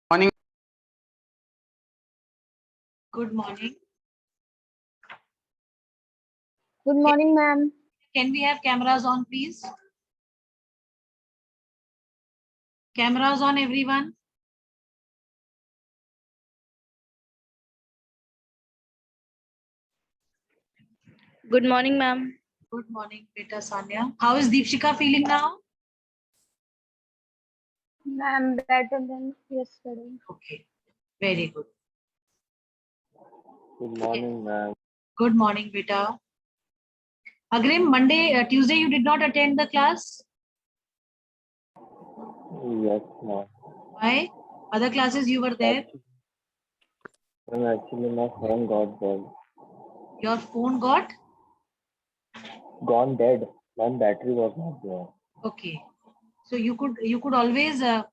Morning. Good morning. Good morning, ma'am. Can we have cameras on, please? Cameras on, everyone. Good morning, ma'am. Good morning, Beta Sanya. How is Deepshika feeling now? Ma'am, better than yesterday. Okay, very good. Good morning, ma'am. Good morning, Beta. Agrim, Tuesday, you did not attend the class. Yes, ma'am. Why? Other classes you were there. Actually, my phone got dead. Your phone got? Gone dead. My battery was not there. Okay. So you could always have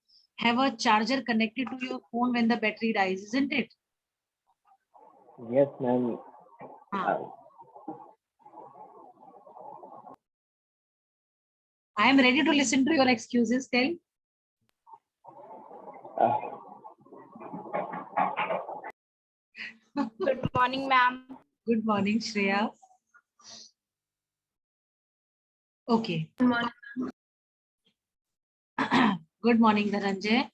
a charger connected to your phone when the battery dies, isn't it? Yes, ma'am. I am ready to listen to your excuses. Tell. Good morning, ma'am. Good morning, Shreya. Okay. Good morning. Good morning, Dhananjay.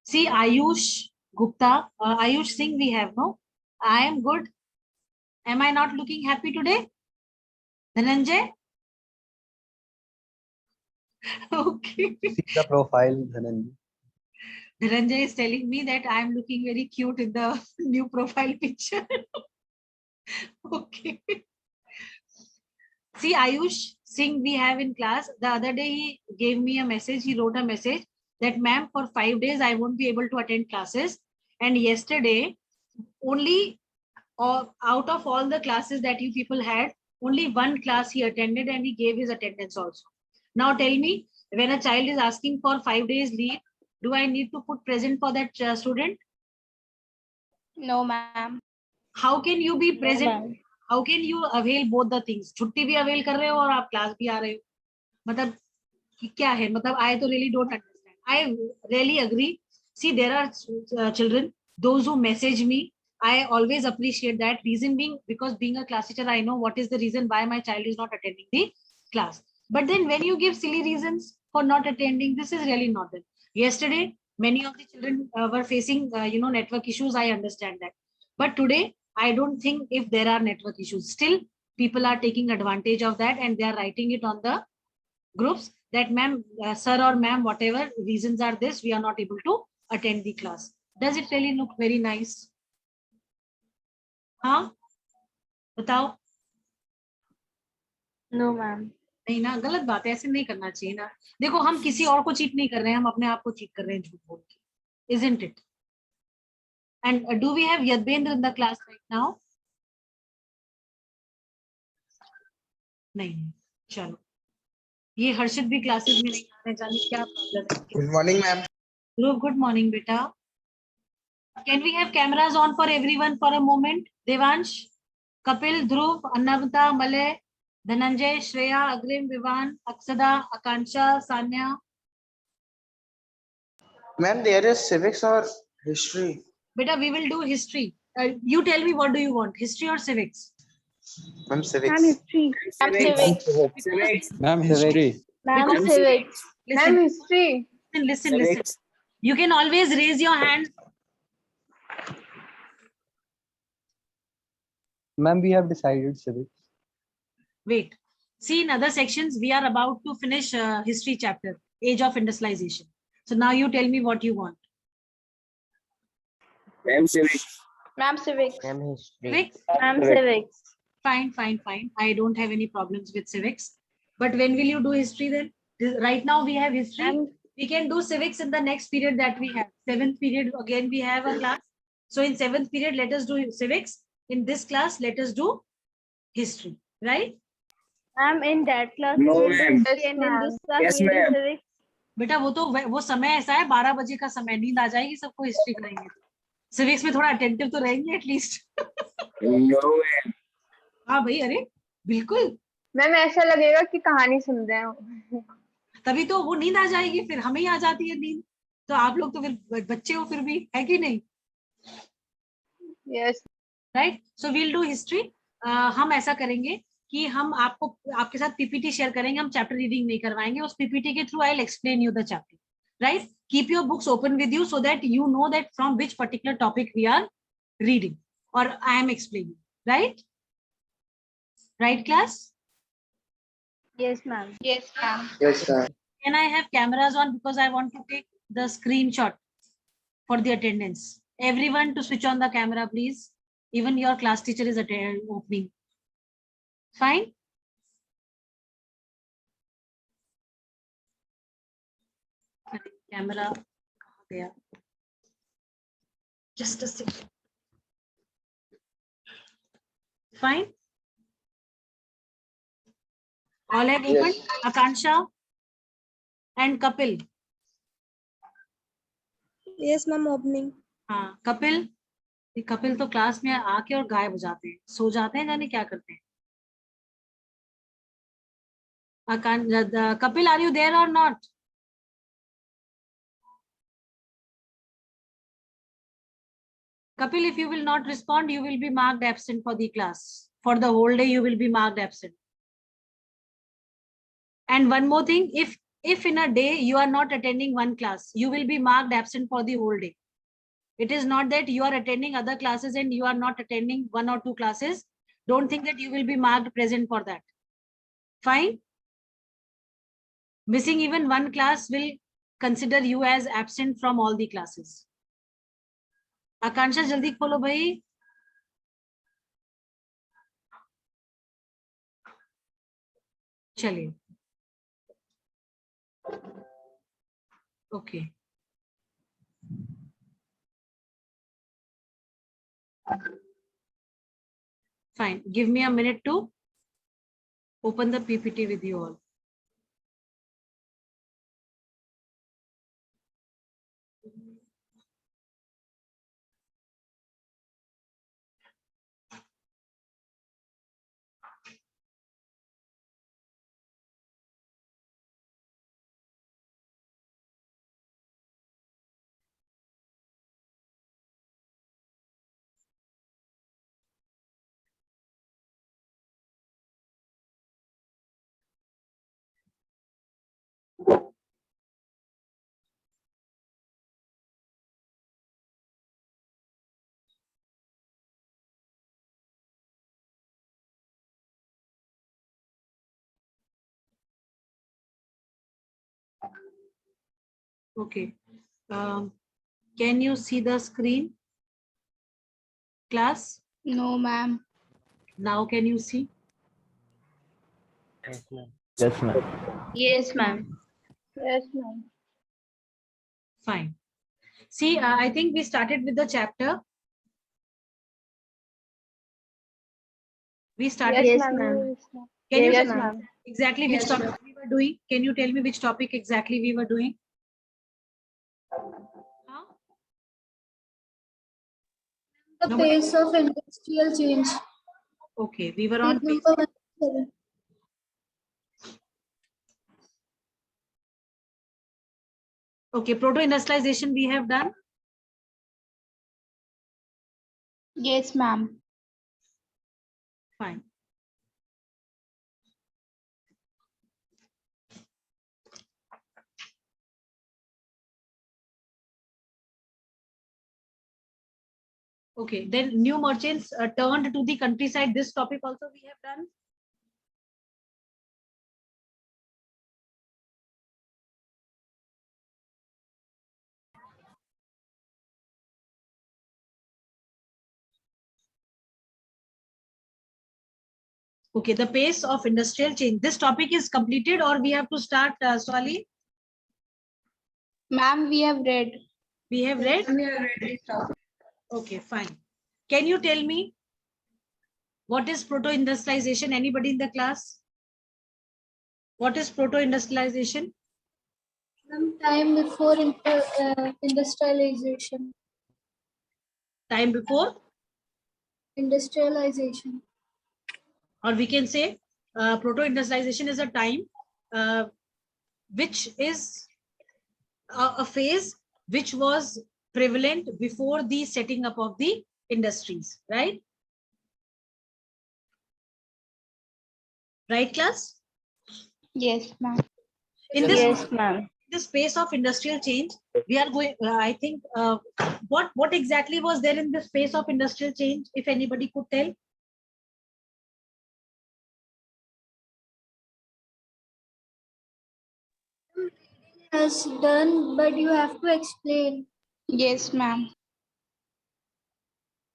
See, Ayush Gupta, Ayush Singh we have, no? I am good. Am I not looking happy today? Dhananjay? Okay. See the profile, Dhananjay. Dhananjay is telling me that I am looking very cute in the new profile picture. Okay. See, Ayush Singh we have in class. The other day he gave me a message. He wrote a message that, ma'am, for 5 days I won't be able to attend classes. And yesterday, only out of all the classes that you people had, only one class he attended and he gave his attendance also. Now tell me, when a child is asking for 5 days leave, do I need to put present for that student? No, ma'am. How can you be present? No, How can you avail both the things? छुट्टी भी avail कर रहे हो और आप class भी आ रहे हो. मतलब क्या है? मतलब I तो really don't understand. I really agree. See, there are children, those who message me. I always appreciate that. Reason being, because being a class teacher, I know what is the reason why my child is not attending the class. But then when you give silly reasons for not attending, this is really not it. Yesterday, many of the children were facing, network issues. I understand that. But today, I don't think if there are network issues, still people are taking advantage of that and they are writing it on the groups that, ma'am, sir or ma'am, whatever reasons are this, we are not able to attend the class. Does it really look very nice? हाँ बताओ. No, ma'am. नहीं ना, गलत बात है, ऐसे नहीं करना चाहिए ना. देखो, हम किसी और को चीट नहीं कर रहे हैं, हम अपने आप को चीट कर रहे हैं झूठ बोल के. Isn't it? And do we have Yadbendra in the class right now? नहीं. चलो, ये हर्षित भी क्लासेस में नहीं आने, जाने क्या प्रॉब्लम है. Good morning, ma'am. Dhruv, good morning, beta. Can we have cameras on for everyone for a moment? Devansh, Kapil, Dhruv, Annavata, Malay, Dhananjay, Shreya, Agrim, Vivan, Aksada, Akansha, Sanya. Ma'am, there is civics or history. Beta, we will do history. You tell me, what do you want, history or civics? Ma'am, civics. Ma'am, history. Ma'am, civics. Civics. Ma'am, history. Ma'am, Because- civics. Listen, Ma'am, history. listen. You can always raise your hand. Ma'am, we have decided civics. Wait. See, in other sections, we are about to finish history chapter, age of industrialization. So now you tell me what you want. Ma'am, civics. Ma'am, civics. Ma'am, history. Civics? Ma'am, civics. Fine. I don't have any problems with civics. But when will you do history then? Right now we have history. Ma'am, We can do civics in the next period that we have. 7th period, again we have a class. So in 7th period, let us do civics. In this class, let us do history. Right? ma'am, in that class, No, we will do ma'am. history and in this class, Yes, we will do ma'am. civics. बेटा वो समय ऐसा है, 12 बजे का समय, नींद आ जाएगी सबको, हिस्ट्री कराएंगे. सिविक्स में थोड़ा अटेंटिव तो रहेंगे एटलीस्ट. No, ma'am. हाँ भाई, अरे बिल्कुल. मैम, ऐसा लगेगा कि कहानी सुन रहे हो. तभी तो वो नींद आ जाएगी, फिर हमें ही आ जाती है नींद। तो आप लोग तो फिर बच्चे हो फिर भी, है कि नहीं? Yes. Right, so we'll do history. हम ऐसा करेंगे कि हम आपके साथ पीपीटी शेयर करेंगे, हम चैप्टर रीडिंग नहीं करवाएंगे, उस पीपीटी के through I will explain you the chapter, right? Keep your books open with you so that you know that from which particular topic we are reading or I am explaining, right? Right, class? Yes, ma'am. Yes, ma'am. Yes, sir. Can I have cameras on because I want to take the screenshot for the attendance? Everyone to switch on the camera, please. Even your class teacher is opening. Fine. Camera. There. Just a second. Fine. All have opened. Yes. Akansha and Kapil. Yes, ma'am. Opening. हाँ कपिल, कपिल तो class में आके और गायब हो जाते हैं, सो जाते हैं, जाने क्या करते हैं। Kapil, are you there or not? Kapil, if you will not respond, you will be marked absent for the class. For the whole day, you will be marked absent. And one more thing, if in a day you are not attending one class, you will be marked absent for the whole day. It is not that you are attending other classes and you are not attending 1 or 2 classes. Don't think that you will be marked present for that. Fine. Missing even one class will consider you as absent from all the classes. Akansha, jaldi kholo bhai. Chaliye. Okay. Fine. Give me a minute to open the PPT with you all. Okay. Can you see the screen? Class? No, ma'am. Now can you see? Yes, ma'am. Yes, ma'am. Yes, ma'am. Yes, ma'am. Fine. See, I think we started with the chapter. We started. Yes, ma'am. Can you Yes, tell me ma'am. exactly which Yes, topic we were doing? Can you tell me which topic exactly we were doing? Huh? The No, pace of industrial change. Okay, we were on. Page number 107. Okay, proto-industrialization we have done. Yes, ma'am. Fine. Okay, then new merchants turned to the countryside. This topic also we have done. Okay, the pace of industrial change. This topic is completed or we have to start, Swali? Ma'am, we have read. We have read? Okay, fine. Can you tell me what is proto-industrialization? Anybody in the class? What is proto-industrialization? Some time before industrialization. Time before? Industrialization. Or we can say proto-industrialization is a time which is a phase which was prevalent before the setting up of the industries, right? Right, class? Yes, ma'am. In this, Yes, ma'am. the space of industrial change, we are going, I think, what exactly was there in the space of industrial change, if anybody could tell? Has done, but you have to explain. Yes, ma'am.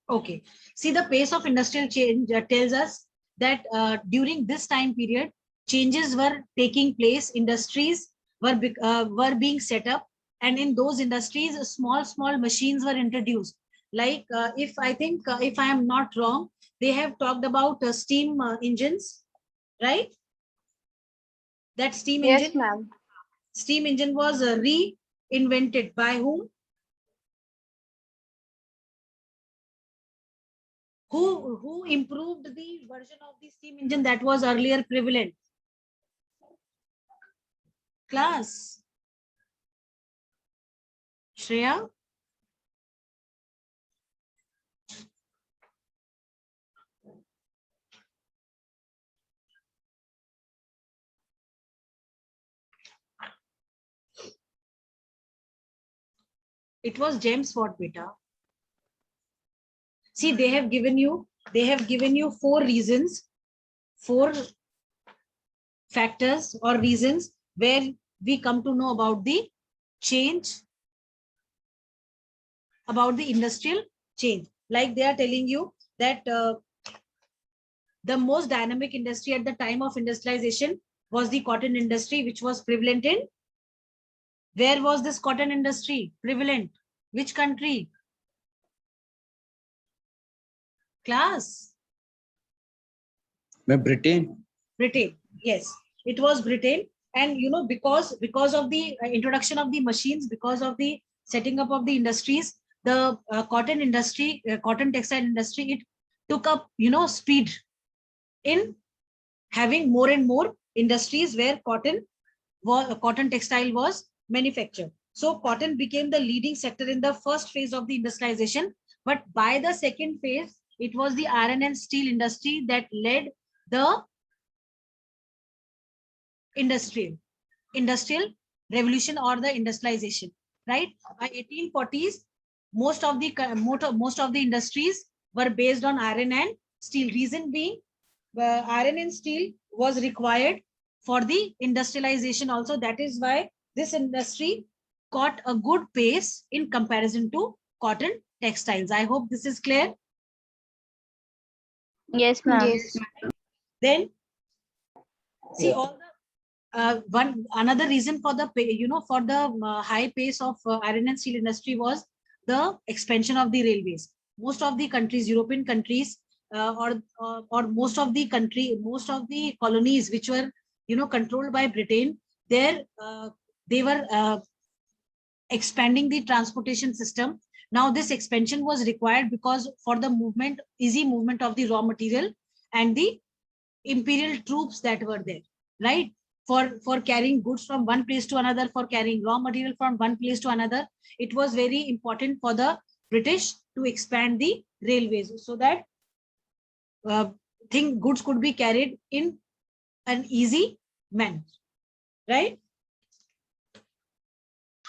Okay. See, the pace of industrial change tells us that during this time period, changes were taking place, industries were being set up, and in those industries, small machines were introduced. Like, if I think, if I am not wrong, they have talked about steam engines, right? That steam engine, ma'am. steam engine was reinvented by whom? Who improved the version of the steam engine that was earlier prevalent? Class. Shreya? It was James Watt, beta. See, they have given you 4 reasons, 4 factors or reasons where we come to know about the change, about the industrial change. Like they are telling you that the most dynamic industry at the time of industrialization was the cotton industry, which was prevalent in. Where was this cotton industry prevalent? Which country? Class? Britain. Britain. Yes, it was Britain. And you know, because of the introduction of the machines, because of the setting up of the industries, the cotton industry, cotton textile industry, it took up, you know, speed in having more and more industries where cotton textile was manufactured. So cotton became the leading sector in the first phase of the industrialization. But by the second phase, it was the iron and steel industry that led the industrial revolution or the industrialization, right? By 1840s, most of the industries were based on iron and steel. Reason being, iron and steel was required for the industrialization also. That is why this industry got a good pace in comparison to cotton textiles. I hope this is clear. Yes, ma'am. Yes. Then see, Yes. all the another reason for the high pace of iron and steel industry was the expansion of the railways. Most of the countries, European countries, or most of the colonies which were, you know, controlled by Britain, there they were expanding the transportation system. Now this expansion was required because for the easy movement of the raw material and the imperial troops that were there, right? For carrying goods from one place to another, for carrying raw material from one place to another, it was very important for the British to expand the railways so that goods could be carried in an easy manner, right?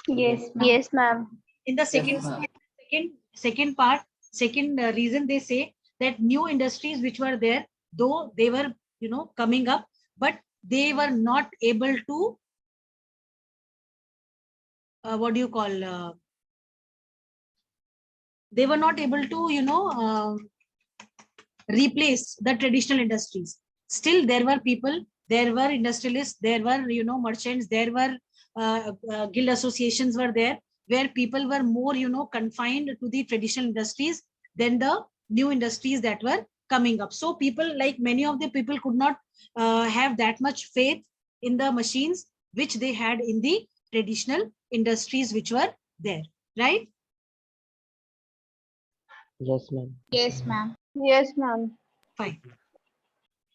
Yes, ma'am. In the second reason, they say that new industries which were there, though they were, you know, coming up, but they were not able to what do you call, they were not able to, you know, replace the traditional industries. Still there were people, there were industrialists, there were, you know, merchants, there were guild associations were there, where people were more, you know, confined to the traditional industries than the new industries that were coming up. So people, like many of the people, could not have that much faith in the machines which they had in the traditional industries which were there, right? Yes, ma'am. Yes, ma'am. Yes, ma'am. Fine.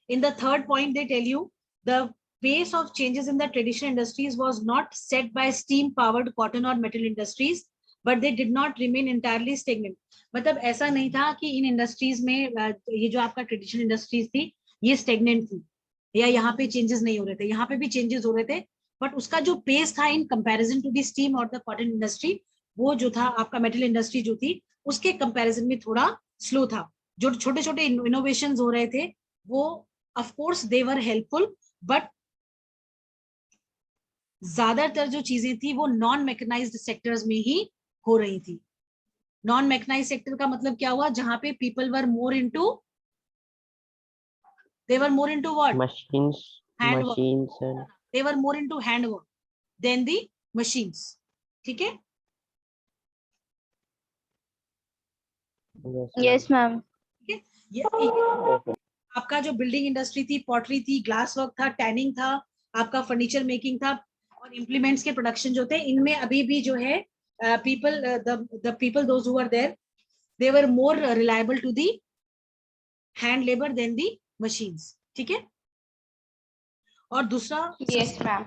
In the third point, they tell you the pace of changes in the traditional industries was not set by steam powered cotton or metal industries, but they did not remain entirely stagnant. मतलब ऐसा नहीं था कि इन industries में ये जो आपका traditional industries थी ये स्टेगनेंट थी या यहाँ पे चेंजेस नहीं हो रहे थे, यहाँ पे भी चेंजेस हो रहे थे, बट उसका जो पेस था in comparison to the steam और द कॉटन इंडस्ट्री, वो जो था आपका मेटल इंडस्ट्री जो थी उसके कंपैरिजन में थोड़ा स्लो था. जो छोटे छोटे इनोवेशन हो रहे थे वो of course they were helpful, but ज्यादातर जो चीजें थी वो नॉन मैकेनाइज्ड सेक्टर्स में ही हो रही थी. नॉन मैकेनाइज्ड सेक्टर का मतलब क्या हुआ, जहां पे people were more into, they were more into what, Machines, Handwork. machines, and they were more into handwork than the machines. ठीक है. Yes, ma'am. ये आपका जो बिल्डिंग इंडस्ट्री थी, पॉटरी थी, ग्लास वर्क था, टैनिंग था, आपका फर्नीचर मेकिंग था और इम्प्लीमेंट्स के प्रोडक्शन जो थे, इनमें अभी भी जो है people the people those who were there they were more reliable to the hand labour than the machines. ठीक है. और दूसरा Yes, ma'am.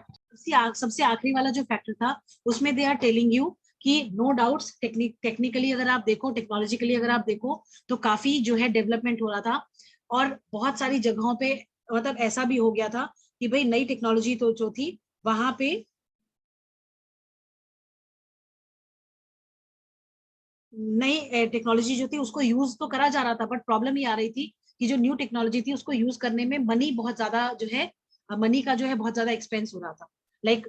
सबसे आखिरी वाला जो फैक्टर था उसमें दे आर टेलिंग यू कि नो डाउट्स टेक्निकली अगर आप देखो, टेक्नोलॉजिकली अगर आप देखो तो काफी जो है डेवलपमेंट हो रहा था और बहुत सारी जगहों पे मतलब ऐसा भी हो गया था कि भाई नई टेक्नोलॉजी तो जो थी वहां पे नई टेक्नोलॉजी जो थी उसको यूज तो करा जा रहा था, बट प्रॉब्लम ये आ रही थी कि जो न्यू टेक्नोलॉजी थी उसको यूज करने में मनी बहुत ज्यादा जो है, मनी का जो है बहुत ज्यादा एक्सपेंस हो रहा था. Like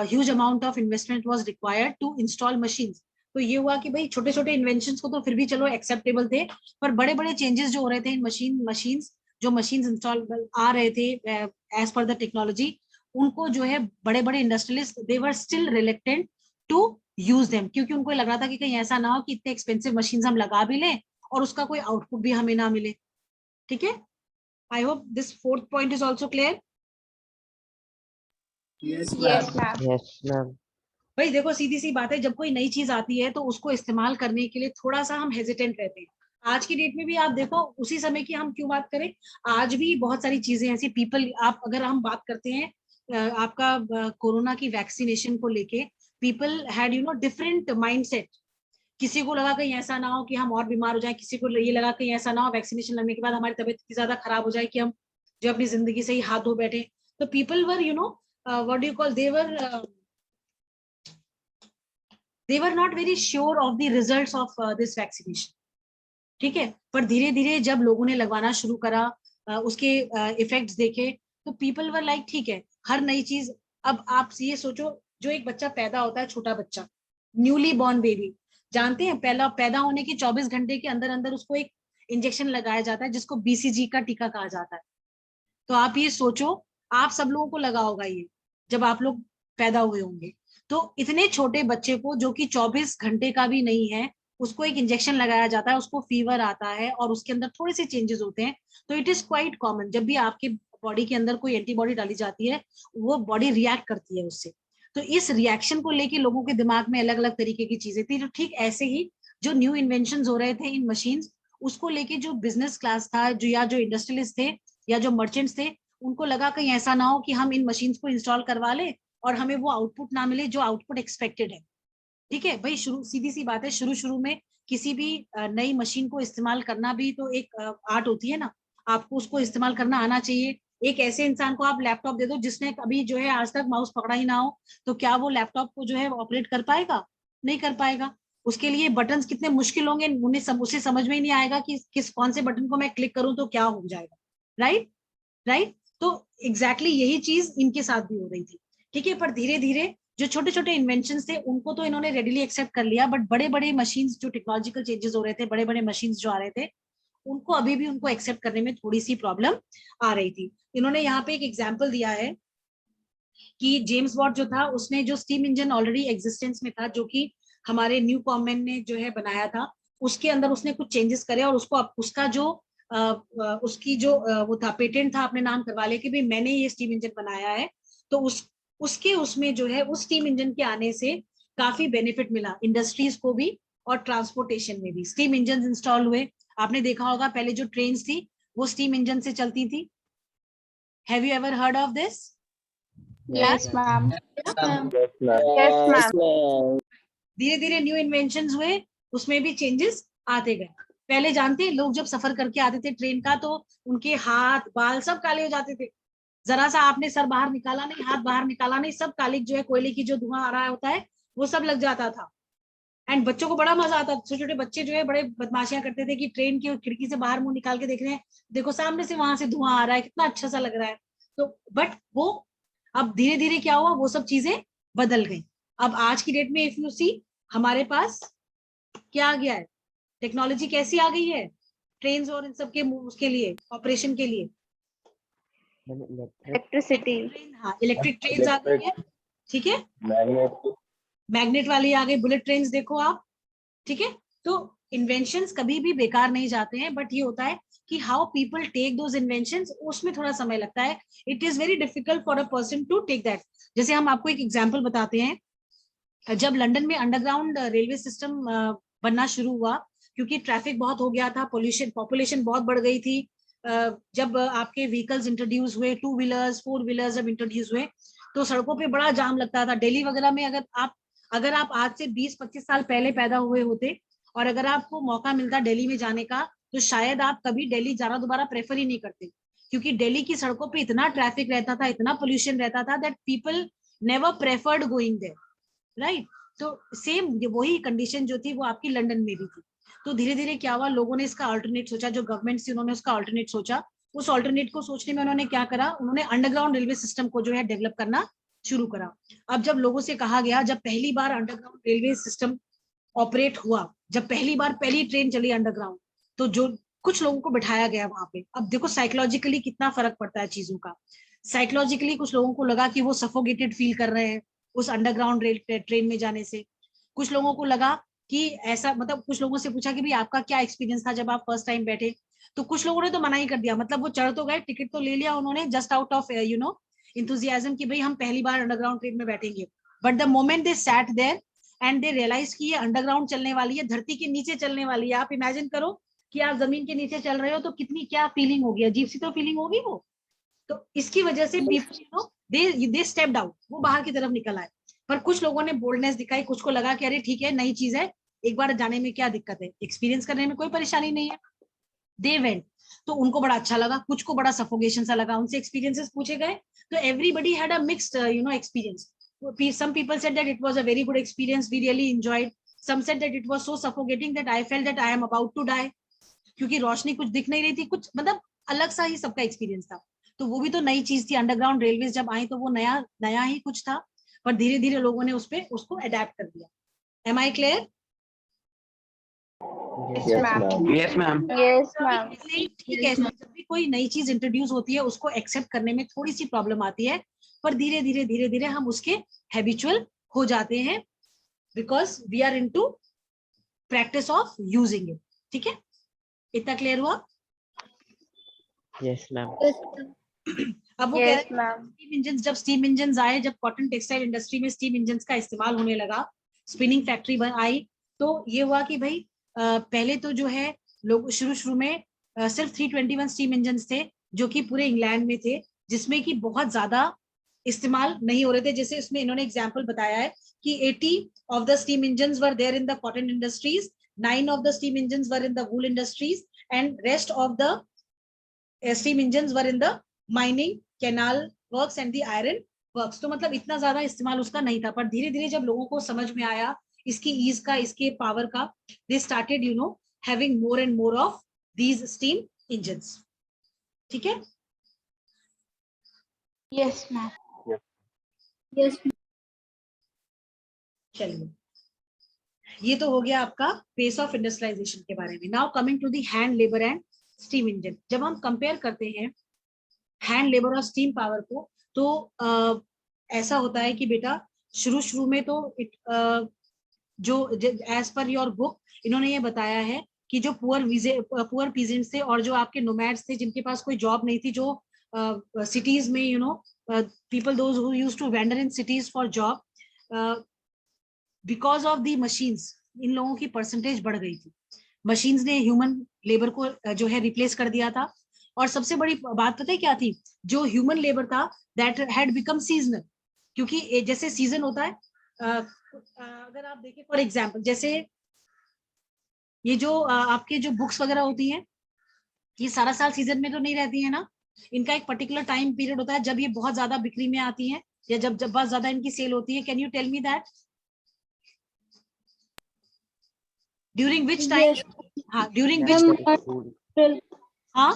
huge amount of investment was required to install machines. तो ये हुआ कि भाई छोटे छोटे इन्वेंशंस को तो फिर भी चलो एक्सेप्टेबल थे, पर बड़े बड़े चेंजेस जो हो रहे थे इन मशीन्स जो मशीन्स इंस्टॉल आ रहे थे एज पर द टेक्नोलॉजी, उनको जो है बड़े बड़े industrialist they were still reluctant to use them, क्योंकि उनको लग रहा था कि कहीं ऐसा ना हो कि इतने एक्सपेंसिव मशीन्स हम लगा भी लें और उसका कोई आउटपुट भी हमें ना मिले. ठीक है. I hope this fourth point is also clear. Yes, ma'am. yes, ma'am. भाई देखो सीधी सी बात है, जब कोई नई चीज आती है तो उसको इस्तेमाल करने के लिए थोड़ा सा हम हेजिटेंट रहते हैं. आज की डेट में भी आप देखो, उसी समय की हम क्यों बात करें, आज भी बहुत सारी चीजें ऐसी पीपल, आप अगर हम बात करते हैं आपका कोरोना की वैक्सीनेशन को लेके, people had you know different mindset. किसी को लगा कहीं ऐसा ना हो कि हम और बीमार हो जाए, किसी को ये लगा कहीं ऐसा ना हो वैक्सीनेशन लगने के बाद हमारी तबीयत इतनी ज्यादा खराब हो जाए कि हम जो अपनी जिंदगी से ही हाथ धो बैठे. तो people were you know what do you call, they were not very sure of the results of this vaccination. ठीक है. पर धीरे धीरे जब लोगों ने लगवाना शुरू करा, उसके इफेक्ट्स देखे, तो पीपल वर लाइक ठीक है हर नई चीज. अब आप ये सोचो, जो एक बच्चा पैदा होता है, छोटा बच्चा, न्यूली बॉर्न बेबी, जानते हैं पहला पैदा होने के 24 घंटे के अंदर अंदर उसको एक इंजेक्शन लगाया जाता है जिसको BCG का टीका कहा जाता है. तो आप ये सोचो, आप सब लोगों को लगा होगा ये जब आप लोग पैदा हुए होंगे. तो इतने छोटे बच्चे को जो कि 24 घंटे का भी नहीं है, उसको एक इंजेक्शन लगाया जाता है, उसको फीवर आता है और उसके अंदर थोड़े से चेंजेस होते हैं. तो इट इज क्वाइट कॉमन, जब भी आपके बॉडी के अंदर कोई एंटीबॉडी डाली जाती है वो बॉडी रिएक्ट करती है उससे. तो इस रिएक्शन को लेके लोगों के दिमाग में अलग अलग तरीके की चीजें थी. तो ठीक ऐसे ही जो न्यू इन्वेंशन हो रहे थे इन मशीन्स, उसको लेके जो बिजनेस क्लास था, जो या जो इंडस्ट्रियलिस्ट थे या जो मर्चेंट्स थे, उनको लगा कहीं ऐसा ना हो कि हम इन मशीन्स को इंस्टॉल करवा ले और हमें वो आउटपुट ना मिले जो आउटपुट एक्सपेक्टेड है. ठीक है भाई, सीधी सी बात है, शुरू में किसी भी नई मशीन को इस्तेमाल करना भी तो एक आर्ट होती है ना. आपको उसको इस्तेमाल करना आना चाहिए. एक ऐसे इंसान को आप लैपटॉप दे दो जिसने कभी जो है आज तक माउस पकड़ा ही ना हो, तो क्या वो लैपटॉप को जो है ऑपरेट कर पाएगा? नहीं कर पाएगा. उसके लिए बटन्स कितने मुश्किल होंगे, उसे समझ में ही नहीं आएगा कि कौन से बटन को मैं क्लिक करूं तो क्या हो जाएगा. राइट. तो एग्जैक्टली यही चीज इनके साथ भी हो रही थी. ठीक है. पर धीरे धीरे जो छोटे छोटे इन्वेंशंस थे उनको तो इन्होंने रेडिली एक्सेप्ट कर लिया, बट बड़े बड़े मशीन्स जो टेक्नोलॉजिकल चेंजेस हो रहे थे, बड़े बड़े मशीन्स जो आ रहे थे, उनको अभी भी उनको एक्सेप्ट करने में थोड़ी सी प्रॉब्लम आ रही थी. इन्होंने यहाँ पे एक एग्जाम्पल दिया है कि जेम्स वॉट जो था उसने जो स्टीम इंजन ऑलरेडी एग्जिस्टेंस में था, जो कि हमारे न्यू कॉमन ने जो है बनाया था, उसके अंदर उसने कुछ चेंजेस करे और उसको उसका जो उसकी जो वो था पेटेंट था अपने नाम करवा ले कि भाई मैंने ये स्टीम इंजन बनाया है. तो उसके उसमें जो है उस स्टीम इंजन के आने से काफी बेनिफिट मिला इंडस्ट्रीज को भी और ट्रांसपोर्टेशन में भी. स्टीम इंजन इंस्टॉल हुए. आपने देखा होगा पहले जो ट्रेन थी वो स्टीम इंजन से चलती थी. Have you ever heard of this? Yes, ma'am. Yes, ma'am. Yes, ma'am. Yes, ma'am. धीरे धीरे न्यू इन्वेंशंस हुए, उसमें भी चेंजेस आते गए। पहले जानते हैं लोग जब सफर करके आते थे ट्रेन का तो उनके हाथ बाल सब काले हो जाते थे। जरा सा आपने सर बाहर निकाला नहीं, हाथ बाहर निकाला नहीं, सब कालिक जो है कोयले की जो धुआं आ रहा होता है वो सब लग जाता था। एंड बच्चों को बड़ा मजा आता था, छोटे छोटे बच्चे जो है बड़े बदमाशियां करते थे कि ट्रेन की खिड़की से बाहर मुंह निकाल के देख रहे हैं, देखो सामने से वहां से धुआं आ रहा है, कितना अच्छा सा लग रहा है। तो बट वो अब धीरे धीरे क्या हुआ, वो सब चीजें बदल गई। अब आज की डेट में इफ यू सी हमारे पास क्या आ गया है, टेक्नोलॉजी कैसी आ गई है ट्रेन और इन सब के उसके लिए ऑपरेशन के लिए। Electricity. हाँ, इलेक्ट्रिक ट्रेन आ गई है, ठीक है, Magnet. मैग्नेट वाली आ गई, बुलेट ट्रेन देखो आप, ठीक है। तो इन्वेंशंस कभी भी बेकार नहीं जाते हैं, बट ये होता है कि how people take those inventions, उसमें थोड़ा समय लगता है। It is very difficult for a person to take that. जैसे हम आपको एक एग्जांपल बताते हैं, जब लंदन में अंडरग्राउंड रेलवे सिस्टम बनना शुरू हुआ, क्योंकि ट्रैफिक बहुत हो गया था, पोल्यूशन, पॉपुलेशन बहुत बढ़ गई थी, जब आपके व्हीकल्स इंट्रोड्यूस हुए, 2 व्हीलर्स 4 व्हीलर्स जब इंट्रोड्यूस हुए तो सड़कों पे बड़ा जाम लगता था। दिल्ली वगैरह में अगर आप आज से 20-25 साल पहले पैदा हुए होते और अगर आपको मौका मिलता दिल्ली में जाने का, तो शायद आप कभी दिल्ली जाना दोबारा प्रेफर ही नहीं करते, क्योंकि दिल्ली की सड़कों पे इतना ट्रैफिक रहता था, इतना पोल्यूशन रहता था, that people never preferred going there, right. तो सेम वही कंडीशन जो थी वो आपकी लंदन में भी थी। तो धीरे धीरे क्या हुआ, लोगों ने इसका अल्टरनेट सोचा, जो गवर्नमेंट थी उन्होंने उसका अल्टरनेट सोचा। उस अल्टरनेट को सोचने में उन्होंने क्या करा, उन्होंने अंडरग्राउंड रेलवे सिस्टम को जो है डेवलप करना शुरू करा। अब जब लोगों से कहा गया, जब पहली बार अंडरग्राउंड रेलवे सिस्टम ऑपरेट हुआ, जब पहली बार पहली ट्रेन चली अंडरग्राउंड, तो जो कुछ लोगों को बिठाया गया वहां पे। अब देखो साइकोलॉजिकली कितना फर्क पड़ता है चीजों का। साइकोलॉजिकली कुछ लोगों को लगा कि वो सफोकेटेड फील कर रहे हैं उस अंडरग्राउंड ट्रेन में जाने से। कुछ लोगों को लगा कि ऐसा, मतलब कुछ लोगों से पूछा कि भाई आपका क्या एक्सपीरियंस था जब आप फर्स्ट टाइम बैठे, तो कुछ लोगों ने तो मना ही कर दिया, मतलब वो चढ़ तो गए, टिकट तो ले लिया उन्होंने जस्ट आउट ऑफ enthusiasm कि भाई हम पहली बार अंडरग्राउंड ट्रेन में बैठेंगे। But the moment they sat there and they realise कि ये अंडरग्राउंड चलने वाली है, धरती के नीचे चलने वाली है। आप इमेजिन करो कि आप जमीन के नीचे चल रहे हो तो कितनी क्या फीलिंग होगी, अजीब सी तो फीलिंग होगी वो। तो इसकी वजह से पीपल दे स्टेप्ड आउट, वो बाहर की तरफ निकल आए। पर कुछ लोगों ने बोल्डनेस दिखाई, कुछ को लगा कि अरे ठीक है, नई चीज है, एक बार जाने में क्या दिक्कत है, एक्सपीरियंस करने में कोई परेशानी नहीं है। दे वेंट, तो उनको बड़ा अच्छा लगा, कुछ को बड़ा सफोकेशन सा लगा। उनसे एक्सपीरियंसेस पूछे गए तो everybody had a mixed experience. some people said that it was a very good experience, we really enjoyed. Some said that it was so suffocating that I felt that I am about to die, क्योंकि रोशनी कुछ दिख नहीं रही थी, कुछ मतलब अलग सा ही सबका एक्सपीरियंस था। तो वो भी तो नई चीज थी, अंडरग्राउंड रेलवेज जब आई तो वो नया नया ही कुछ था, पर धीरे धीरे लोगों ने उसको अडेप्ट कर दिया। Am I clear? Yes, ma'am. Yes, ma'am. Yes, ma'am. ठीक है, जब भी कोई नई चीज इंट्रोड्यूस होती है उसको एक्सेप्ट करने में थोड़ी सी प्रॉब्लम आती है, पर धीरे धीरे हम उसके हैबिचुअल हो जाते हैं, because we are into practice of using it. ठीक है, इतना क्लियर हुआ? Yes, ma'am. अब वो कह Yes, रहे ma'am. स्टीम इंजन, जब स्टीम इंजन आए, जब कॉटन टेक्सटाइल इंडस्ट्री में स्टीम इंजन का इस्तेमाल होने लगा, स्पिनिंग फैक्ट्री आई, तो ये हुआ कि भाई पहले तो जो है लोग शुरू में सिर्फ 321 स्टीम इंजन थे जो कि पूरे इंग्लैंड में थे, जिसमें कि बहुत ज्यादा इस्तेमाल नहीं हो रहे थे। जैसे इसमें इन्होंने एग्जांपल बताया है कि 80 of the steam engines were there in the cotton industries, 9 of the steam engines were in the wool industries and rest of the steam engines were in the mining, canal works and the iron works. तो मतलब इतना ज्यादा इस्तेमाल उसका नहीं था, पर धीरे धीरे जब लोगों को समझ में आया इसकी ईज का, इसके पावर का, they started having more and more of these steam engines. ठीक है? Yes, ma'am. Yes. चलिए, ये तो हो गया आपका पेस ऑफ इंडस्ट्रियलाइजेशन के बारे में। Now coming to the hand labour and steam engine. जब हम कंपेयर करते हैं हैंड लेबर और स्टीम पावर को, तो ऐसा होता है कि बेटा शुरू में तो जो एज पर योर बुक इन्होंने ये बताया है कि जो पुअर पीजेंट्स थे और जो आपके नोमैड्स थे जिनके पास कोई जॉब नहीं थी, जो सिटीज में people those who used to wander in cities for job, because of the machines, इन लोगों की परसेंटेज बढ़ गई थी। मशीन्स ने ह्यूमन लेबर को जो है रिप्लेस कर दिया था। और सबसे बड़ी बात पता है क्या थी? जो ह्यूमन लेबर था दैट हैड बिकम सीजनल, क्योंकि जैसे सीजन होता है, अगर आप देखें फॉर एग्जाम्पल, जैसे ये जो आपके जो बुक्स वगैरह होती हैं, ये सारा साल सीजन में तो नहीं रहती है ना, इनका एक पर्टिकुलर टाइम पीरियड होता है जब ये बहुत ज्यादा बिक्री में आती हैं, या जब जब बहुत ज्यादा इनकी सेल होती है. Can you tell me that during which time? Yes. हाँ, ड्यूरिंग विच, April. हाँ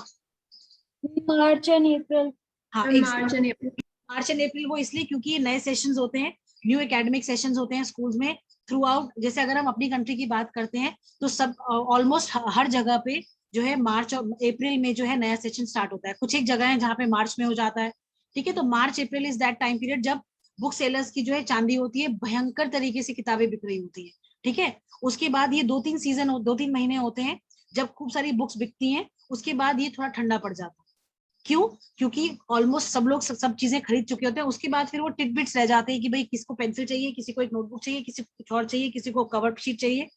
March and April. हाँ, March and April. March and April. वो इसलिए क्योंकि ये नए सेशंस होते हैं, न्यू एकेडमिक सेशंस होते हैं स्कूल्स में थ्रू आउट. जैसे अगर हम अपनी कंट्री की बात करते हैं तो सब ऑलमोस्ट हर जगह पे जो है मार्च और अप्रैल में जो है नया सेशन स्टार्ट होता है. कुछ एक जगह है जहाँ पे मार्च में हो जाता है. ठीक है, तो March April is that time period जब बुक सेलर्स की जो है चांदी होती है, भयंकर तरीके से किताबें बिक रही होती है. ठीक है, उसके बाद ये 2-3 महीने होते हैं जब खूब सारी बुक्स बिकती हैं. उसके बाद ये थोड़ा ठंडा पड़ जाता है. क्यों? क्योंकि ऑलमोस्ट सब लोग सब चीजें खरीद चुके होते हैं. उसके बाद फिर वो टिटबिट्स रह जाते हैं कि भाई किसको पेंसिल चाहिए, किसी को एक नोटबुक चाहिए, किसी को कुछ और चाहिए, किसी को कवर शीट चाहिए.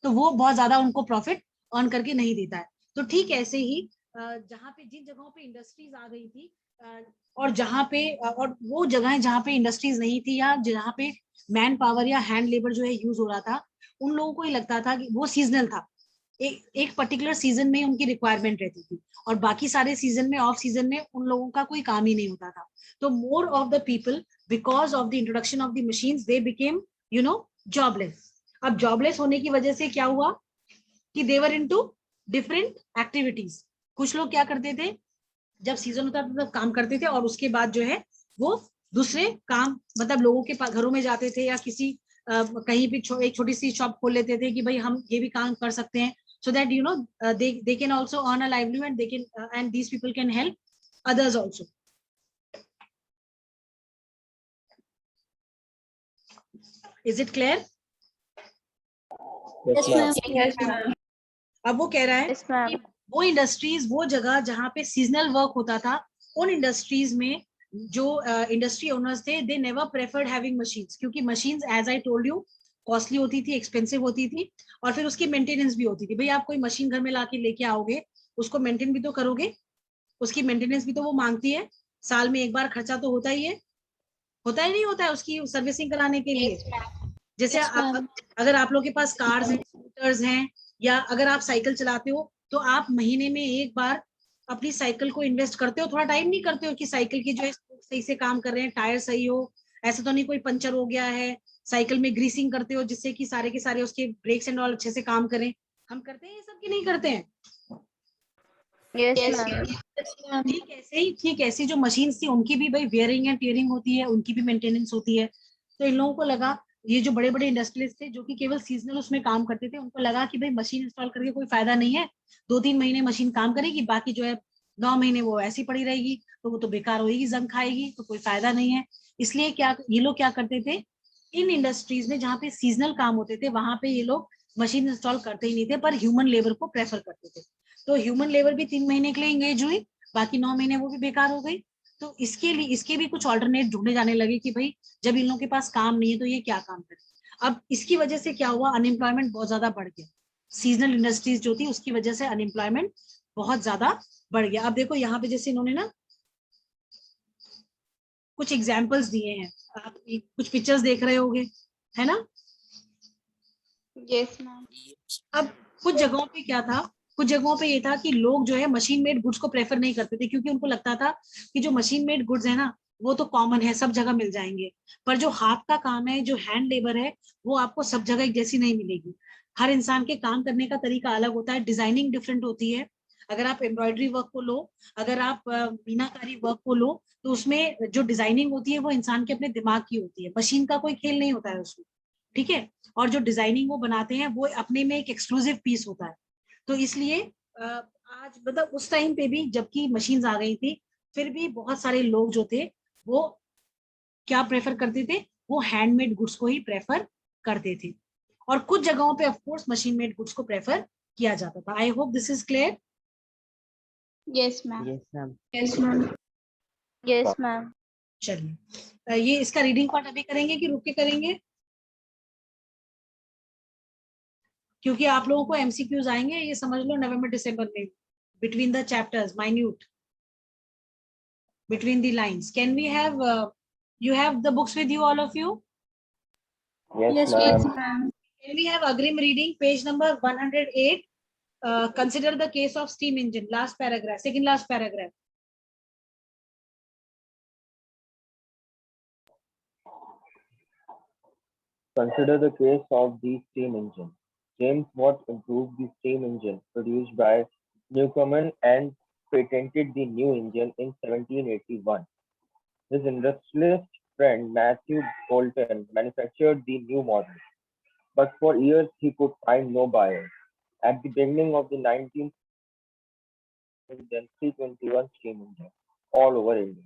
तो वो बहुत ज्यादा उनको प्रॉफिट अर्न करके नहीं देता है. तो ठीक ऐसे ही जहाँ पे जिन जगहों पे इंडस्ट्रीज आ गई थी, और जहाँ पे और वो जगहें जहाँ पे इंडस्ट्रीज नहीं थी, या जहाँ पे मैन पावर या हैंड लेबर जो है यूज हो रहा था, उन लोगों को ही लगता था कि वो सीजनल था. एक पर्टिकुलर सीजन में उनकी रिक्वायरमेंट रहती थी, और बाकी सारे सीजन में, ऑफ सीजन में उन लोगों का कोई काम ही नहीं होता था. तो more of the people, because of the introduction of the machines, they became jobless. अब जॉबलेस होने की वजह से क्या हुआ कि देवर इनटू डिफरेंट एक्टिविटीज. कुछ लोग क्या करते थे, जब सीजन होता था तब काम करते थे, और उसके बाद जो है वो दूसरे काम, मतलब लोगों के घरों में जाते थे, या किसी कहीं भी एक छोटी सी शॉप खोल लेते थे कि भाई हम ये भी काम कर सकते हैं, so that they can also earn a livelihood, and they can and these people can help others also. Is it clear? Yes, ma'am. Yes, ma'am. अब वो कह रहा है Yes, ma'am. कि वो इंडस्ट्रीज, वो जगह जहाँ पे सीजनल वर्क होता था, उन इंडस्ट्रीज में जो इंडस्ट्री ओनर्स थे, they never preferred having machines, क्योंकि machines as I told you costly होती थी, एक्सपेंसिव होती थी, और फिर उसकी मेंटेनेंस भी होती थी. भाई आप कोई मशीन घर में लाके लेके आओगे, उसको मेंटेन भी तो करोगे, उसकी मेंटेनेंस भी तो वो मांगती है. साल में एक बार खर्चा तो होता ही है, होता ही नहीं होता है उसकी सर्विसिंग कराने के लिए. जैसे Yes, ma'am. अगर आप लोग के पास कार्स हैं, स्कूटर्स हैं, या अगर आप साइकिल चलाते हो, तो आप महीने में एक बार अपनी साइकिल को इन्वेस्ट करते हो. थोड़ा टाइम नहीं करते हो कि साइकिल की जो है सही से काम कर रहे हैं, टायर सही हो, ऐसा तो नहीं कोई पंचर हो गया है. साइकिल में ग्रीसिंग करते हो जिससे कि सारे के सारे उसके ब्रेक्स एंड ऑल अच्छे से काम करें. हम करते हैं ये सब कि नहीं करते हैं? Yes, ma'am. ठीक ऐसी जो मशीन्स थी, उनकी भी भाई वेयरिंग एंड टीयरिंग होती है, उनकी भी मेंटेनेंस होती है. तो इन लोगों को लगा, ये जो बड़े बड़े इंडस्ट्रियलिस्ट थे जो कि केवल सीजनल उसमें काम करते थे, उनको लगा कि भाई मशीन इंस्टॉल करके कोई फायदा नहीं है. 2-3 महीने मशीन काम करेगी, बाकी जो है 9 महीने वो ऐसी पड़ी रहेगी, तो वो तो बेकार होगी, जंग खाएगी, तो कोई फायदा नहीं है. इसलिए क्या ये लोग क्या करते थे, इन इंडस्ट्रीज में जहाँ पे सीजनल काम होते थे, वहां पे ये लोग मशीन इंस्टॉल करते ही नहीं थे, पर ह्यूमन लेबर को प्रेफर करते थे. तो ह्यूमन लेबर भी 3 महीने के लिए इंगेज हुई, बाकी 9 महीने वो भी बेकार हो गई. तो इसके भी कुछ ऑल्टरनेट ढूंढे जाने लगे कि भाई जब इन लोगों के पास काम नहीं है तो ये क्या काम करें. अब इसकी वजह से क्या हुआ, अनएम्प्लॉयमेंट बहुत ज्यादा बढ़ गया. सीजनल इंडस्ट्रीज जो थी उसकी वजह से अनएम्प्लॉयमेंट बहुत ज्यादा बढ़ गया. अब देखो यहाँ पे जैसे इन्होंने ना कुछ एग्जाम्पल्स दिए हैं, आप कुछ पिक्चर्स देख रहे होगे, है ना? Yes, ma'am. अब कुछ जगहों पे क्या था, कुछ जगहों पे ये था कि लोग जो है मशीन मेड गुड्स को प्रेफर नहीं करते थे, क्योंकि उनको लगता था कि जो मशीन मेड गुड्स है ना, वो तो कॉमन है, सब जगह मिल जाएंगे. पर जो हाथ का काम है, जो हैंड लेबर है, वो आपको सब जगह एक जैसी नहीं मिलेगी. हर इंसान के काम करने का तरीका अलग होता है, डिजाइनिंग डिफरेंट होती है. अगर आप एम्ब्रॉयडरी वर्क को लो, अगर आप मीनाकारी वर्क को लो, तो उसमें जो डिजाइनिंग होती है वो इंसान के अपने दिमाग की होती है, मशीन का कोई खेल नहीं होता है उसमें. ठीक है, और जो डिजाइनिंग वो बनाते हैं वो अपने में एक एक्सक्लूसिव पीस होता है. तो इसलिए आज मतलब उस टाइम पे भी जबकि मशीन्स आ गई थी, फिर भी बहुत सारे लोग जो थे वो क्या प्रेफर करते थे, वो हैंडमेड गुड्स को ही प्रेफर करते थे. और कुछ जगहों पे of course machine made goods को प्रेफर किया जाता था. I hope this is clear. Yes, ma'am. Yes, ma'am. Yes, ma'am. Yes, ma'am. चलिए, ये इसका रीडिंग पार्ट अभी करेंगे कि रुक के करेंगे, क्योंकि आप लोगों को एमसीक्यूज आएंगे, ये समझ लो नवंबर दिसंबर में, between the chapters, minute, between the lines. Can we have You have the books with you, all of you? Yes, Yes, ma'am. ma'am. Can we have Agrim reading page number 108? Consider the case of steam engine. Last paragraph, second last paragraph. Consider the case of the steam engine. James Watt improved the steam engine produced by Newcomen and patented the new engine in 1781. His industrialist friend Matthew Boulton manufactured the new model, but for years he could find no buyers. At the beginning of the 19th century, 321 steam engines all over India.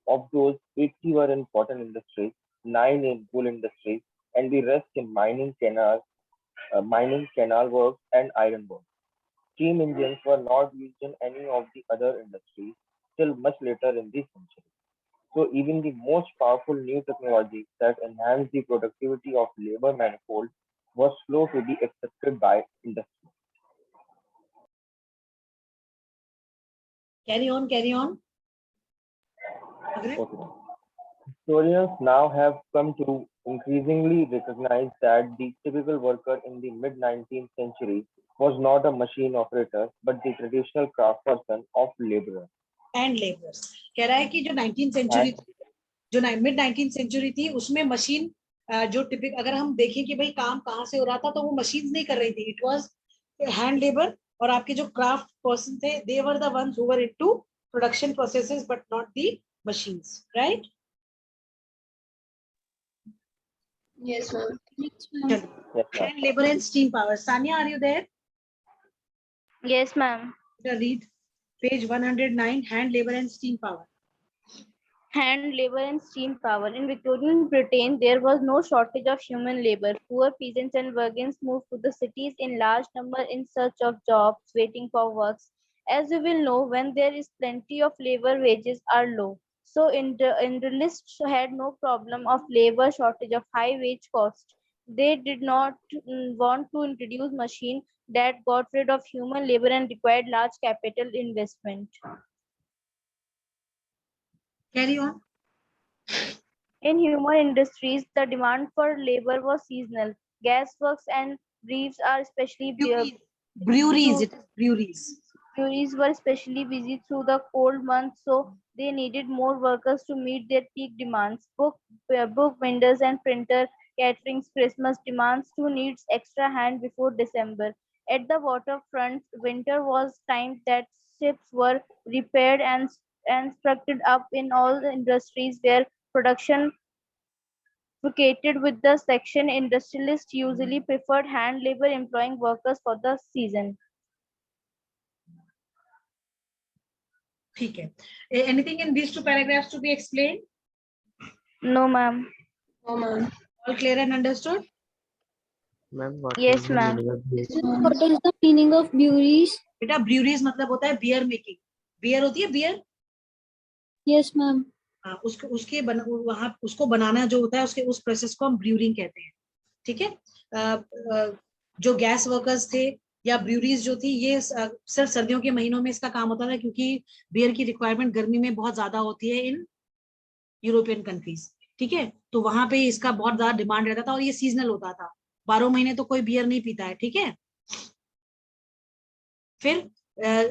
Of those, 80 were in cotton industries, 9 in wool industries, and the rest in mining, canal works, and iron works. Steam engines were not used in any of the other industries till much later in the century. So even the most powerful new technology that enhanced the productivity of labor manifold was slow to be accepted by industry. Carry on, carry on. Agrim? Okay. Historians now have come to increasingly recognize that the typical worker in the mid 19th century was not a machine operator but the traditional craftsperson of laborer. And laborers. कह रहा है कि जो 19th century And जो mid 19th century थी उसमें machine जो टिपिक अगर हम देखें कि भाई काम कहाँ से हो रहा था तो वो मशीन नहीं कर रही थी. इट वाज हैंड लेबर और आपके जो क्राफ्ट पर्सन थे they were the ones who were into production processes but not the machines. Right? Yes, ma'am. yes, ma'am. Hand labour and steam power. Sania, are you there? Yes, ma'am. Read page 109, hand labor and steam power. Hand labor and steam power. In Victorian Britain, there was no shortage of human labor. Poor peasants and workers moved to the cities in large number in search of jobs, waiting for works. As you will know, when there is plenty of labor, wages are low. So industrialists had no problem of labor shortage of high wage cost. They did not want to introduce machine that got rid of human labor and required large capital investment. Carry on. In human industries, the demand for labor was seasonal. Gasworks and breweries are especially Breweries. It is breweries. breweries were especially busy through the cold months, so they needed more workers to meet their peak demands. Book vendors and printer caterings Christmas demands too needs extra hand before December. At the waterfront, winter was time that ships were repaired and structured up in all the industries where production located with the section. Industrialists usually preferred hand labor employing workers for the season. ठीक है. Anything in these two paragraphs to be explained? No, ma'am. No, ma'am. All clear and understood? Ma'am, what Yes, is the ma'am. meaning of this? What is the meaning of breweries? बेटा breweries मतलब होता है beer making. Beer होती है beer. Yes, ma'am. हाँ, उसके वहाँ उसको बनाना जो होता है उसके उस प्रोसेस को हम ब्रूइंग कहते हैं. ठीक है. जो गैस वर्कर्स थे या ब्रूरीज जो थी ये सिर्फ सर्दियों के महीनों में इसका काम होता था क्योंकि बियर की रिक्वायरमेंट गर्मी में बहुत ज्यादा होती है इन यूरोपियन कंट्रीज. ठीक है. तो वहां पे इसका बहुत ज्यादा डिमांड रहता था और ये सीजनल होता था. 12 महीने तो कोई बियर नहीं पीता है. ठीक है. फिर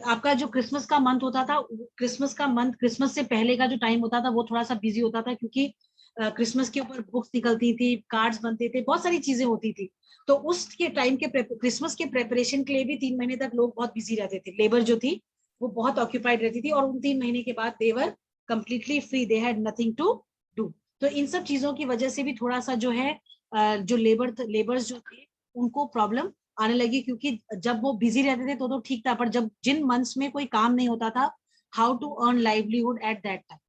आपका जो क्रिसमस का मंथ होता था, क्रिसमस का मंथ क्रिसमस से पहले का जो टाइम होता था वो थोड़ा सा बिजी होता था क्योंकि क्रिसमस के ऊपर बुक्स निकलती थी, कार्ड्स बनते थे, बहुत सारी चीजें होती थी. तो उसके टाइम के क्रिसमस के प्रेपरेशन के लिए भी 3 महीने तक लोग बहुत बिजी रहते थे. लेबर जो थी वो बहुत ऑक्यूपाइड रहती थी और उन 3 महीने के बाद they were completely free. They had nothing to do. तो इन सब चीजों की वजह से भी थोड़ा सा जो है जो लेबर्स जो थे उनको प्रॉब्लम आने लगी क्योंकि जब वो बिजी रहते थे तो ठीक था, पर जब जिन मंथ्स में कोई काम नहीं होता था, how to earn livelihood at that time.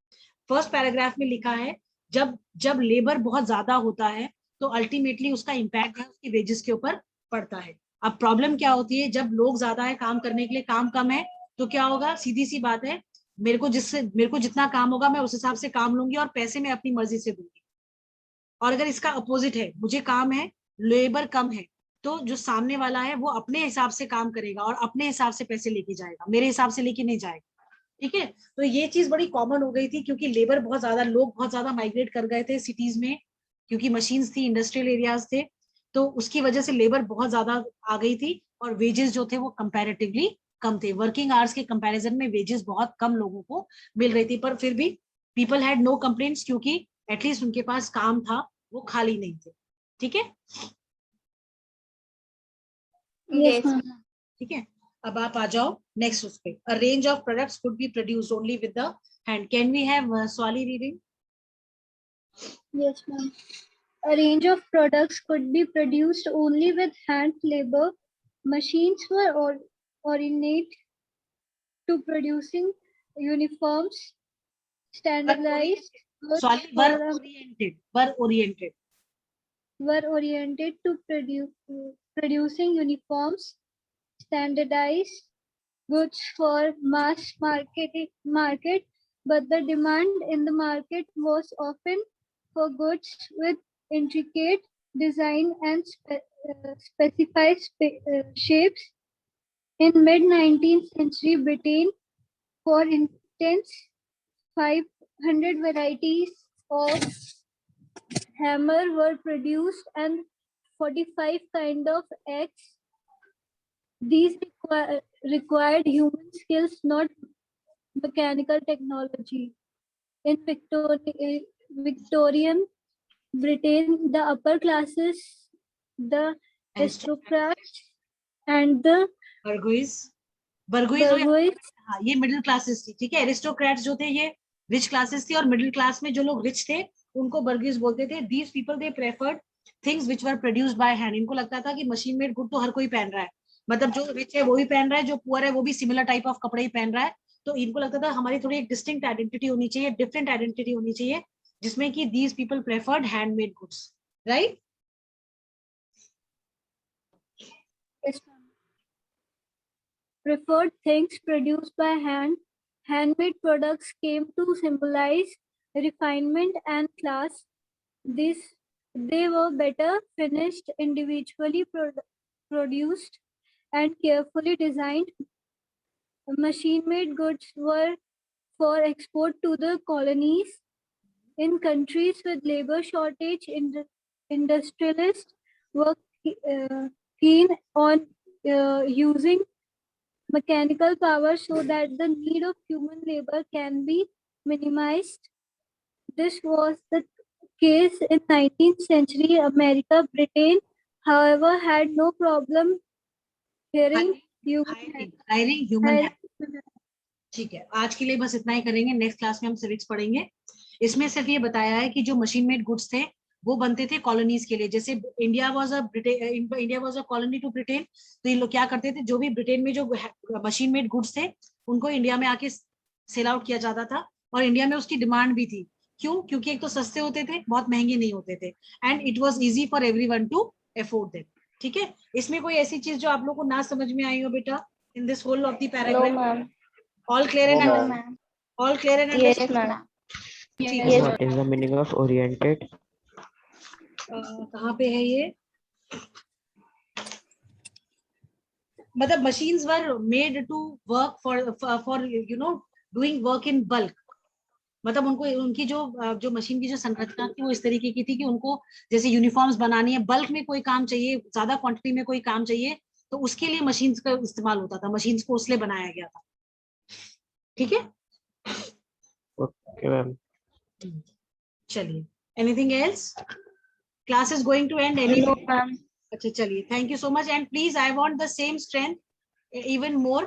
First paragraph में लिखा है जब लेबर बहुत ज्यादा होता है तो अल्टीमेटली उसका इम्पैक्ट है उसकी वेजेस के ऊपर पड़ता है. अब प्रॉब्लम क्या होती है, जब लोग ज्यादा है काम करने के लिए, काम कम है तो क्या होगा, सीधी सी बात है, मेरे को जितना काम होगा मैं उस हिसाब से काम लूंगी और पैसे मैं अपनी मर्जी से दूंगी. और अगर इसका अपोजिट है, मुझे काम है, लेबर कम है, तो जो सामने वाला है वो अपने हिसाब से काम करेगा और अपने हिसाब से पैसे लेके जाएगा, मेरे हिसाब से लेके नहीं जाएगा. ठीक है, तो ये चीज बड़ी कॉमन हो गई थी क्योंकि लेबर बहुत ज्यादा, लोग बहुत ज्यादा माइग्रेट कर गए थे सिटीज में, क्योंकि मशीन्स थी, इंडस्ट्रियल एरियाज थे, तो उसकी वजह से लेबर बहुत ज्यादा आ गई थी और वेजेस जो थे वो कंपैरेटिवली कम थे। वर्किंग आवर्स के कंपैरिजन में वेजेस बहुत कम लोगों को मिल रही थी, पर फिर भी पीपल हैड नो कंप्लेंट्स क्योंकि एटलीस्ट उनके पास काम था, वो खाली नहीं थे। ठीक है, Yes, ma'am. ठीक है, अब आप आ जाओ नेक्स्ट उस पे। A range of products could be produced only with the hand. Can we have स्वाली reading? Yes, ma'am. A range of products could be produced only with hand labor. Machines were ornate to producing uniforms, standardized goods Swally, for were oriented were oriented to producing uniforms, standardized goods for mass market, but the demand in the market was often for goods with intricate design and specified shapes. In mid-19th century Britain, for instance, 500 varieties of hammer were produced and 45 kind of axe. These required human skills, not mechanical technology. In Victorian Britain, the upper classes, the aristocrats, and the बर्गुइज bourgeois हाँ, ये middle classes थी। ठीक है, aristocrats जो थे ये rich classes थी और मिडिल क्लास में जो लोग रिच थे उनको बर्गुइज बोलते थे। These people they preferred things which were produced by hand. इनको लगता था कि मशीन मेड गुड तो हर कोई पहन रहा है, मतलब जो रिच है वो भी पहन रहा है, जो पुअर है वो भी सिमिलर टाइप ऑफ कपड़े ही पहन रहा है। तो इनको लगता था हमारी थोड़ी एक डिस्टिंक्ट आइडेंटिटी होनी चाहिए, डिफरेंट आइडेंटिटी होनी चाहिए, जिसमें कि these people preferred handmade goods, right? yes, ma'am. Preferred things produced by hand. Handmade products came to symbolize refinement and class. They were better finished, individually produced, and carefully designed. Machine-made goods were for export to the colonies. In countries with labor shortage, industrialists were keen on using mechanical power so that the need of human labor can be minimized. This was the case in 19th century America. Britain, however, had no problem hiring human hiring human hand. hiring ठीक है, आज के लिए बस इतना ही करेंगे, next class में हम सिविक्स पढ़ेंगे। इसमें सिर्फ ये बताया है कि जो मशीन मेड गुड्स थे वो बनते थे कॉलोनीज के लिए। जैसे India was a colony to Britain, तो ये लोग क्या करते थे, जो भी ब्रिटेन में जो मशीन मेड गुड्स थे उनको इंडिया में आके सेल आउट किया जाता था, और इंडिया में उसकी डिमांड भी थी। क्यों? क्योंकि एक तो सस्ते होते थे, बहुत महंगे नहीं होते थे, and it was easy for everyone to afford them. ठीक है, इसमें कोई ऐसी चीज जो आप लोग को ना समझ में आई हो बेटा in this whole of the No, paragraph? ma'am. All clear and No, understood? ma'am. All clear and Yes, understood? ma'am. ठीक है, Yes, What is the meaning of oriented? कहाँ पे है ये? मतलब machines were made to work for you know doing work in bulk। मतलब उनको उनकी जो मशीन की जो संरचना थी वो इस तरीके की थी कि उनको जैसे यूनिफॉर्म्स बनानी है, बल्क में कोई काम चाहिए, ज्यादा क्वांटिटी में कोई काम चाहिए, तो उसके लिए मशीन्स का इस्तेमाल होता था, मशीन्स को उसलिए बनाया गया था। ठीक है, Okay, ma'am. चलिए, anything else? Class is going to end any? no, ma'am. अच्छा चलिए, thank you so much, and please I want the same strength even more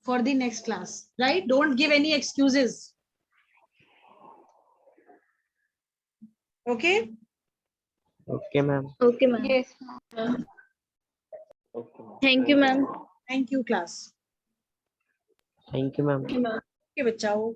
for the next class, right? Don't give any excuses. Okay, Okay, ma'am. Okay, ma'am. Yes, ma'am. okay. Thank you, ma'am. thank you class। Thank you, ma'am. Okay बच्चाओ।